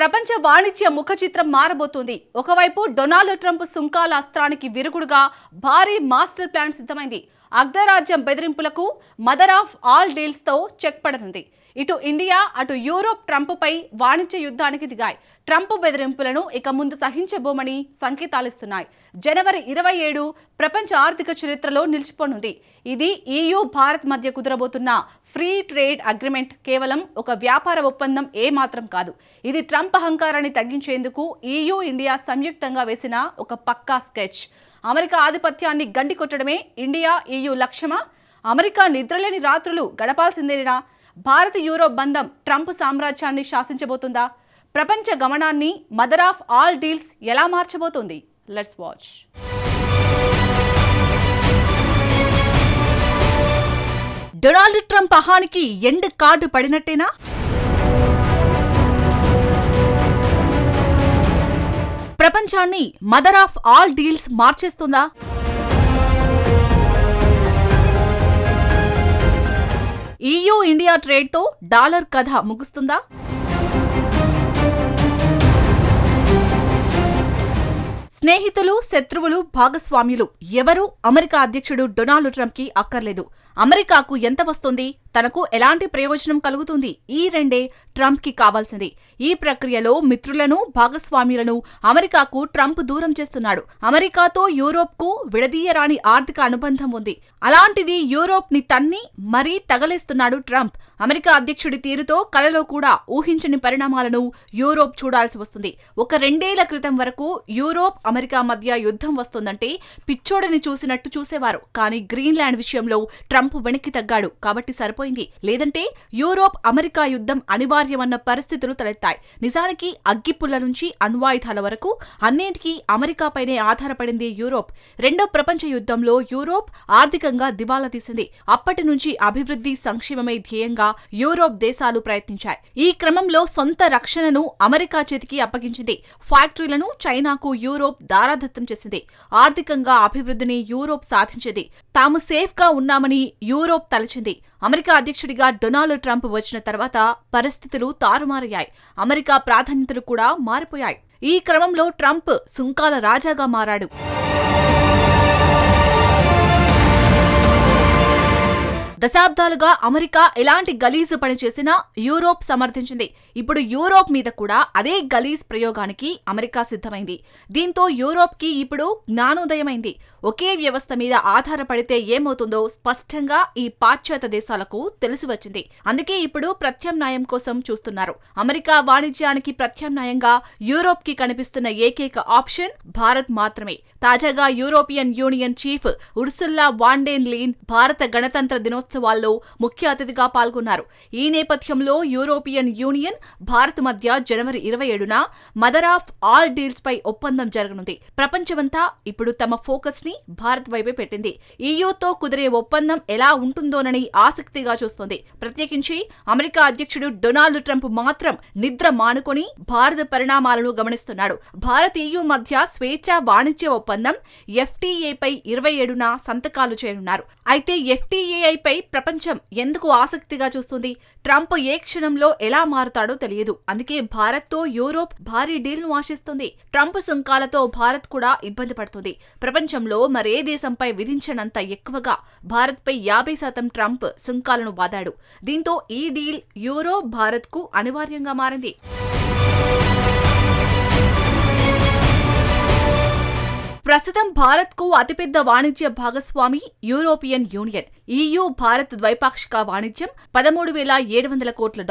ప్రపంచ వాణిజ్య ముఖ చిత్రం మారబోతోంది. ఒకవైపు డొనాల్డ్ ట్రంప్ సుంకాల అస్త్రానికి విరుగుడుగా భారీ మాస్టర్ ప్లాన్ సిద్ధమైంది. అగ్రరాజ్యం బెదిరింపులకు మదర్ ఆఫ్ ఆల్ డీల్స్ తో చెక్ పడనుంది. ఇటు ఇండియా అటు యూరోప్ ట్రంప్ పై వాణిజ్య యుద్ధానికి దిగాయి. ట్రంప్ బెదిరింపులను ఇక ముందు సహించబోమని సంకేతాలిస్తున్నాయి. జనవరి 27 ప్రపంచ ఆర్థిక చరిత్రలో నిలిచిపోనుంది. ఇది EU భారత్ మధ్య కుదరబోతున్న ఫ్రీ ట్రేడ్ అగ్రిమెంట్ కేవలం ఒక వ్యాపార ఒప్పందం ఏమాత్రం కాదు. ఇది ట్రంప్ అహంకారాన్ని తగ్గించేందుకు EU ఇండియా సంయుక్తంగా వేసిన ఒక పక్కా స్కెచ్. అమెరికా ఆధిపత్యాన్ని గండి కొట్టడమే ఇండియా EU లక్ష్యమా? అమెరికా నిద్రలేని రాత్రులు గడపాల్సిందేనా? భారత్ యూరోప్ బంధం ట్రంప్ సామ్రాజ్యాన్ని శాసించబోతుందా? ప్రపంచ గమనాన్ని మదర్ ఆఫ్ ఆల్ డీల్స్ ఎలా మార్చబోతోంది? Let's watch. డొనాల్డ్ ట్రంప్ అహానికి ఎండ్ కార్డు పడినట్టేనా? ప్రపంచాన్ని మదర్ ఆఫ్ ఆల్ డీల్స్ మార్చేస్తుందా? EU ఇండియా ట్రేడ్తో డాలర్ కథ ముగుస్తుందా? స్నేహితులు, శత్రువులు, భాగస్వామ్యులు ఎవరు అమెరికా అధ్యక్షుడు డొనాల్డ్ ట్రంప్ కి అక్కర్లేదు. అమెరికాకు ఎంత వస్తుంది, తనకు ఎలాంటి ప్రయోజనం కలుగుతుంది, ఈ రెండే ట్రంప్ కి కావాల్సింది. ఈ ప్రక్రియలో మిత్రులను, భాగస్వామ్యులను అమెరికాకు ట్రంప్ దూరం చేస్తున్నాడు. అమెరికాతో యూరోప్ కు విడదీయరాని ఆర్థిక అనుబంధం ఉంది. అలాంటిది యూరోప్ ని తన్ని మరీ తగలేస్తున్నాడు ట్రంప్. అమెరికా అధ్యక్షుడి తీరుతో కలలో కూడా ఊహించని పరిణామాలను యూరోప్ చూడాల్సి వస్తుంది. ఒక 2 ఏళ్ల క్రితం వరకు యూరోప్ అమెరికా మధ్య యుద్ధం వస్తుందంటే పిచ్చోడని చూసినట్టు చూసేవారు. కానీ గ్రీన్లాండ్ విషయంలో ట్రంప్ వెనక్కి తగ్గాడు కాబట్టి సరిపోయింది. లేదంటే యూరోప్ అమెరికా యుద్ధం అనివార్యమన్న పరిస్థితులు తలెత్తాయి. నిజానికి అగ్గిపుల్ల నుంచి అణ్వాయుధాల వరకు అన్నింటికీ అమెరికాపైనే ఆధారపడింది యూరోప్. రెండో ప్రపంచ యుద్ధంలో యూరోప్ ఆర్థికంగా దివాలా తీసింది. అప్పటి నుంచి అభివృద్ధి, సంక్షేమమే ధ్యేయంగా యూరోప్ దేశాలు ప్రయత్నించాయి. ఈ క్రమంలో సొంత రక్షణను అమెరికా చేతికి అప్పగించింది. ఫ్యాక్టరీలను చైనాకు యూరోప్ దారాదత్తం చేసింది. ఆర్థికంగా అభివృద్ధిని యూరోప్ సాధించింది. తాము సేఫ్ గా ఉన్నామని యూరోప్ తలచింది. అమెరికా అధ్యక్షుడిగా డొనాల్డ్ ట్రంప్ వచ్చిన తర్వాత పరిస్థితులు తారుమారయ్యాయి. అమెరికా ప్రాధాన్యతలు కూడా మారిపోయాయి. ఈ క్రమంలో ట్రంప్ సుంకాల రాజాగా మారాడు. దశాబ్దాలుగా అమెరికా ఎలాంటి గలీజు పని చేసినా యూరోప్ సమర్థించింది. ఇప్పుడు యూరోప్ మీద కూడా అదే గలీజ్ ప్రయోగానికి అమెరికా సిద్ధమైంది. దీంతో యూరోప్ కి ఇప్పుడు జ్ఞానోదయమైంది. ఒకే వ్యవస్థ మీద ఆధారపడితే ఏమవుతుందో స్పష్టంగా ఈ పాశ్చాత్య దేశాలకు తెలిసి వచ్చింది. అందుకే ఇప్పుడు ప్రత్యామ్నాయం కోసం చూస్తున్నారు. అమెరికా వాణిజ్యానికి ప్రత్యామ్నాయంగా యూరోప్ కి కనిపిస్తున్న ఏకైక ఆప్షన్ భారత్ మాత్రమే. తాజాగా European union chief Ursula von der Leyen భారత గణతంత్ర దినోత్సవాల్లో ముఖ్య అతిథిగా పాల్గొన్నారు. ఈ నేపథ్యంలో యూరోపియన్ యూనియన్ భారత్ మధ్య జనవరి 27న మదర్ ఆఫ్ ఆల్ డీల్స్ పై ఒప్పందం జరగనుంది. ప్రపంచమంతా ఇప్పుడు తమ ఫోకస్ ని భారత్ వైపే పెట్టింది. EUతో కుదిరే ఒప్పందం ఎలా ఉంటుందోనని ఆసక్తిగా చూస్తోంది. ప్రత్యేకించి అమెరికా అధ్యక్షుడు డొనాల్డ్ ట్రంప్ మాత్రం నిద్ర మానుకొని భారత పరిణామాలను గమనిస్తున్నాడు. భారత్ EU మధ్య స్వేచ్ఛా వాణిజ్య ఒప్పందం FTA పై 27న సంతకాలు చేయనున్నారు. అయితే FTA పై ప్రపంచం ఎందుకు ఆసక్తిగా చూస్తుంది? ట్రంప్ ఏ క్షణంలో ఎలా మారుతాడో తెలియదు. అందుకే భారత్తో యూరోప్ భారీ డీల్ను ఆశిస్తుంది. ట్రంప్ సుంకాలతో భారత్ కూడా ఇబ్బంది పడుతుంది. ప్రపంచంలో మరే దేశంపై విధించనంత ఎక్కువగా భారత్పై 50% ట్రంప్ సుంకాలను వాదాడు. దీంతో ఈ డీల్ యూరోప్ భారత్కు అనివార్యంగా మారింది. ప్రస్తుతం భారత్కు అతిపెద్ద వాణిజ్య భాగస్వామి యూరోపియన్ యూనియన్. EU భారత్ ద్వైపాక్షిక వాణిజ్యం $13,700 కోట్ల.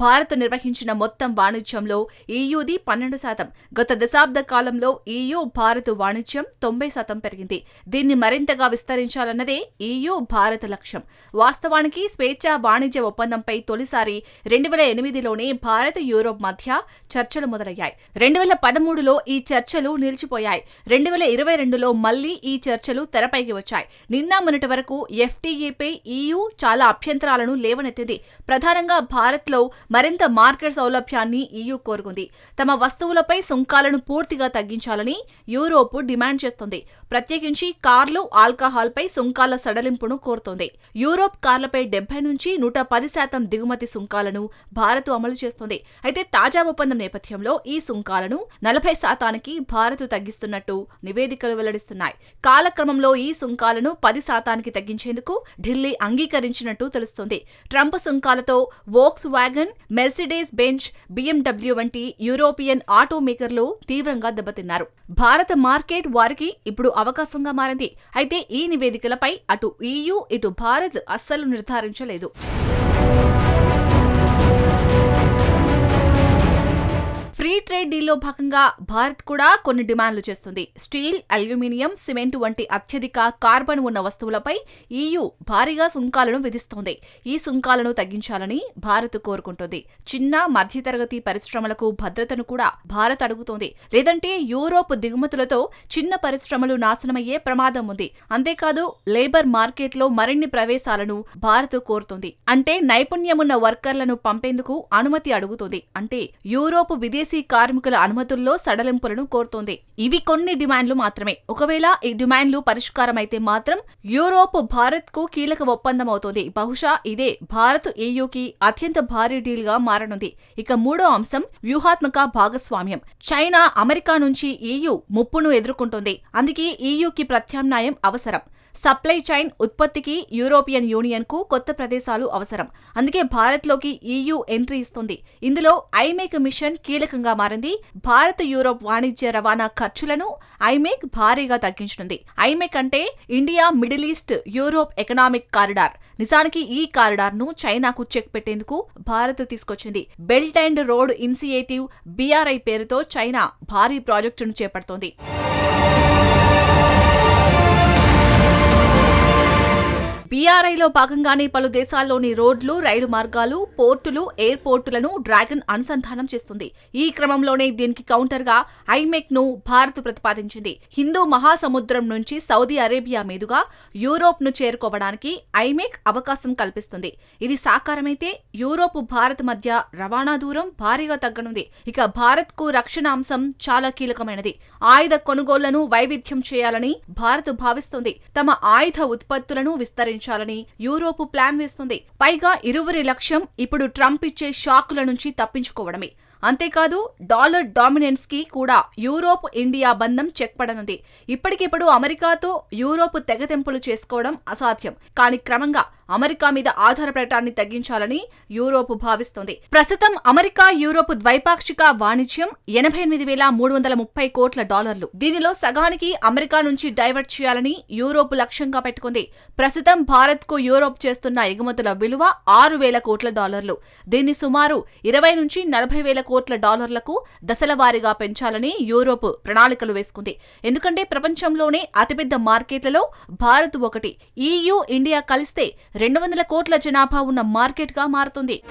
భారత్ నిర్వహించిన మొత్తం వాణిజ్యంలో EUది 12%. గత దశాబ్ద కాలంలో EU భారత్ వాణిజ్యం 90% పెరిగింది. దీన్ని మరింతగా విస్తరించాలన్నదే EU భారత్ లక్ష్యం. వాస్తవానికి స్వేచ్ఛా వాణిజ్య ఒప్పందంపై తొలిసారి 2008లోనే భారత్ యూరోప్ మధ్య చర్చలు మొదలయ్యాయి. 2013లో ఈ చర్చలు నిలిచిపోయాయి. 2020 2022లో మళ్లీ ఈ చర్చలు తెరపైకి వచ్చాయి. నిన్న మొన్నటి వరకు FTAపై EU చాలా అభ్యంతరాలను లేవనెత్తింది. ప్రధానంగా భారత్లో మరింత మార్కెట్ సౌలభ్యాన్ని EU కోరుకుంది. తమ వస్తువులపై సుంకాలను పూర్తిగా తగ్గించాలని యూరోప్ డిమాండ్ చేస్తుంది. ప్రత్యేకించి కార్లు, ఆల్కహాల్పై సుంకాల సడలింపును కోరుతోంది. యూరోప్ కార్లపై 70 నుంచి 110% దిగుమతి సుంకాలను భారత్ అమలు చేస్తుంది. అయితే తాజా ఒప్పందం నేపథ్యంలో ఈ సుంకాలను 40% భారత్ తగ్గిస్తున్నట్టు నివేదికలు వెల్లడిస్తున్నాయి. కాలక్రమంలో ఈ సుంకాలను 10% తగ్గించేందుకు ఢిల్లీ అంగీకరించినట్టు తెలుస్తోంది. ట్రంప్ సుంకాలతో Volkswagen, Mercedes Benz, BMW వంటి యూరోపియన్ ఆటో మేకర్లు తీవ్రంగా దెబ్బతిన్నారు. భారత మార్కెట్ వారికి ఇప్పుడు అవకాశంగా మారింది. అయితే ఈ నివేదికలపై అటు EU ఇటు భారత్ అస్సలు నిర్ధారించలేదు. ఫ్రీ ట్రేడ్ డీల్లో భాగంగా భారత్ కూడా కొన్ని డిమాండ్లు చేస్తుంది. స్టీల్, అల్యూమినియం, సిమెంట్ వంటి అత్యధిక కార్బన్ ఉన్న వస్తువులపై EU భారీగా సుంకాలను విధిస్తోంది. ఈ సుంకాలను తగ్గించాలని భారత్ కోరుకుంటోంది. చిన్న, మధ్యతరగతి పరిశ్రమలకు భద్రతను కూడా భారత్ అడుగుతోంది. లేదంటే యూరోప్ దిగుమతులతో చిన్న పరిశ్రమలు నాశనమయ్యే ప్రమాదం ఉంది. అంతేకాదు లేబర్ మార్కెట్లో మరిన్ని ప్రవేశాలను భారత్ కోరుతోంది. అంటే నైపుణ్యమున్న వర్కర్లను పంపేందుకు అనుమతి అడుగుతోంది. అంటే యూరోప్ విదేశీ కార్మికుల అనుమతుల్లో సడలింపులను కోరుతోంది. ఇవి కొన్ని డిమాండ్లు మాత్రమే. ఒకవేళ ఈ డిమాండ్లు పరిష్కారమైతే మాత్రం యూరోప్ భారత్ కు కీలక ఒప్పందం అవుతోంది. బహుశా ఇదే భారత్ EUకి అత్యంత భారీ డీల్ గా మారనుంది. ఇక మూడో అంశం వ్యూహాత్మక భాగస్వామ్యం. చైనా, అమెరికా నుంచి EU ముప్పును ఎదుర్కొంటోంది. అందుకే EUకి ప్రత్యామ్నాయం అవసరం. సప్లై చైన్ ఉత్పత్తికి యూరోపియన్ యూనియన్ కు కొత్త ప్రదేశాలు అవసరం. అందుకే భారత్లోకి EU ఎంట్రీ ఇస్తుంది. ఇందులో ఐమేక్ మిషన్ కీలకంగా మారింది. భారత్ యూరోప్ వాణిజ్య రవాణా ఖర్చులను ఐమేక్ భారీగా తగ్గించనుంది. ఐమేక్ అంటే India, middle east, Europe economic corridor. నిజానికి ఈ కారిడార్ ను చైనాకు చెక్ పెట్టేందుకు భారత్ తీసుకొచ్చింది. Belt and road initiative BRI పేరుతో చైనా భారీ ప్రాజెక్టును చేపడుతోంది. BRIలో భాగంగానే పలు దేశాల్లోని రోడ్లు, రైలు మార్గాలు, పోర్టులు, ఎయిర్పోర్టులను డ్రాగన్ అనుసంధానం చేస్తుంది. ఈ క్రమంలోనే దీనికి కౌంటర్గా ఐమెక్ ను భారత్ ప్రతిపాదించింది. హిందూ మహాసముద్రం నుంచి సౌదీ అరేబియా మీదుగా యూరోప్ ను చేరుకోవడానికి ఐమెక్ అవకాశం కల్పిస్తుంది. ఇది సాకారమైతే యూరోప్, భారత్ మధ్య రవాణా దూరం భారీగా తగ్గనుంది. ఇక భారత్ కు రక్షణ అంశం చాలా కీలకమైనది. ఆయుధ కొనుగోళ్లను వైవిధ్యం చేయాలని భారత్ భావిస్తోంది. తమ ఆయుధ ఉత్పత్తులను విస్తరించాలని యూరోప్ ప్లాన్ వేస్తుంది. పైగా ఇరువురి లక్ష్యం ఇప్పుడు ట్రంప్ ఇచ్చే షాకుల నుంచి తప్పించుకోవడమే. అంతేకాదు డాలర్ డామినెన్స్ కి కూడా యూరోప్, ఇండియా బంధం చెక్ పడనుంది. ఇప్పటికిప్పుడు అమెరికాతో యూరోప్ తెగతెంపులు చేసుకోవడం అసాధ్యం. కానీ క్రమంగా అమెరికా మీద ఆధారపడటాన్ని తగ్గించాలని యూరోప్ భావిస్తోంది. ప్రస్తుతం అమెరికా, యూరోప్ ద్వైపాక్షిక వాణిజ్యం $88,330 కోట్ల. దీనిలో సగానికి అమెరికా నుంచి డైవర్ట్ చేయాలని యూరోప్ లక్ష్యంగా పెట్టుకుంది. ప్రస్తుతం భారత్ కు యూరోప్ చేస్తున్న ఎగుమతుల విలువ $6,000 కోట్ల. దీన్ని సుమారు 20 నుంచి 40,000 కోట్ల దశలవారీగా పెంచాలని యూరోప్ ప్రణాళికలు వేసుకుంది. ఎందుకంటే ప్రపంచంలోనే అతిపెద్ద మార్కెట్లలో భారత్ ఒకటి. EU, ఇండియా కలిస్తే 200 కోట్ల జనాభా ఉన్న మార్కెట్ గా మారుతుంది.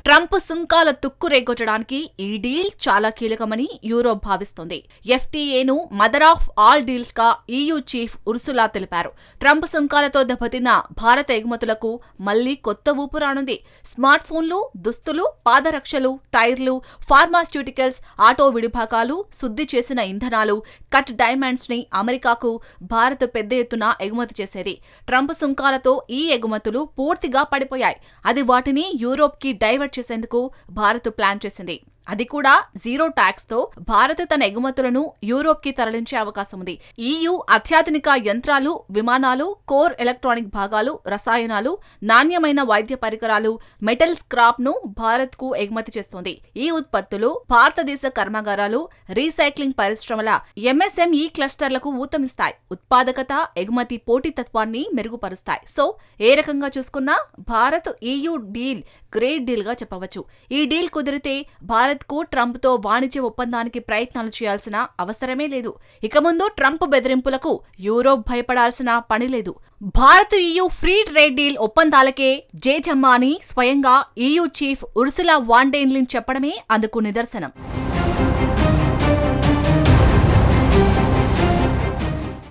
ట్రంప్ సుంకాల తుక్కు రేగొట్టడానికి ఈ డీల్ చాలా కీలకమని యూరోప్ భావిస్తోంది. FTAను మదర్ ఆఫ్ ఆల్ డీల్స్ గా EU చీఫ్ ఉర్సులా తెలిపారు. ట్రంప్ సుంకాలతో దెబ్బతిన్న భారత ఎగుమతులకు మళ్లీ కొత్త ఊపు రానుంది. స్మార్ట్ ఫోన్లు, దుస్తులు, పాదరక్షలు, టైర్లు, ఫార్మాస్యూటికల్స్, ఆటో విడిభాగాలు, శుద్ధి చేసిన ఇంధనాలు, కట్ డైమండ్స్ ని అమెరికాకు భారత్ పెద్ద ఎత్తున ఎగుమతి చేసేది. ట్రంప్ సుంకాలతో ఈ ఎగుమతులు పూర్తిగా పడిపోయాయి. అది వాటిని యూరోప్ కి డైవర్ట్ చేసేందుకు భారత్ ప్లాన్ చేసింది. అది కూడా జీరో ట్యాక్స్ తో భారత్ తన ఎగుమతులను యూరోప్ కి తరలించే అవకాశం ఉంది. EU అత్యాధునిక యంత్రాలు, విమానాలు, కోర్ ఎలక్ట్రానిక్ భాగాలు, రసాయనాలు, నాణ్యమైన వైద్య పరికరాలు, మెటల్ స్క్రాప్ ను భారత్ కు ఎగుమతి చేస్తోంది. ఈ ఉత్పత్తులు భారతదేశ కర్మాగారాలు, రీసైక్లింగ్ పరిశ్రమల MSME క్లస్టర్లకు ఊతమిస్తాయి. ఉత్పాదకత, ఎగుమతి పోటీతత్వాన్ని మెరుగుపరుస్తాయి. సో ఏ రకంగా చూసుకున్నా Bharat EU deal great deal గా చెప్పవచ్చు. ఈ డీల్ కుదిరితే భారత్ భారత్కు ట్రంప్తో వాణిజ్య ఒప్పందానికి ప్రయత్నాలు చేయాల్సిన అవసరమే లేదు. ఇక ముందు ట్రంప్ బెదిరింపులకు యూరోప్ భయపడాల్సిన పని లేదు. Bharat EU free trade deal ఒప్పందాలకే జేజమ్మా అని స్వయంగా EU chief Ursula von der Leyen చెప్పడమే అందుకు నిదర్శనం.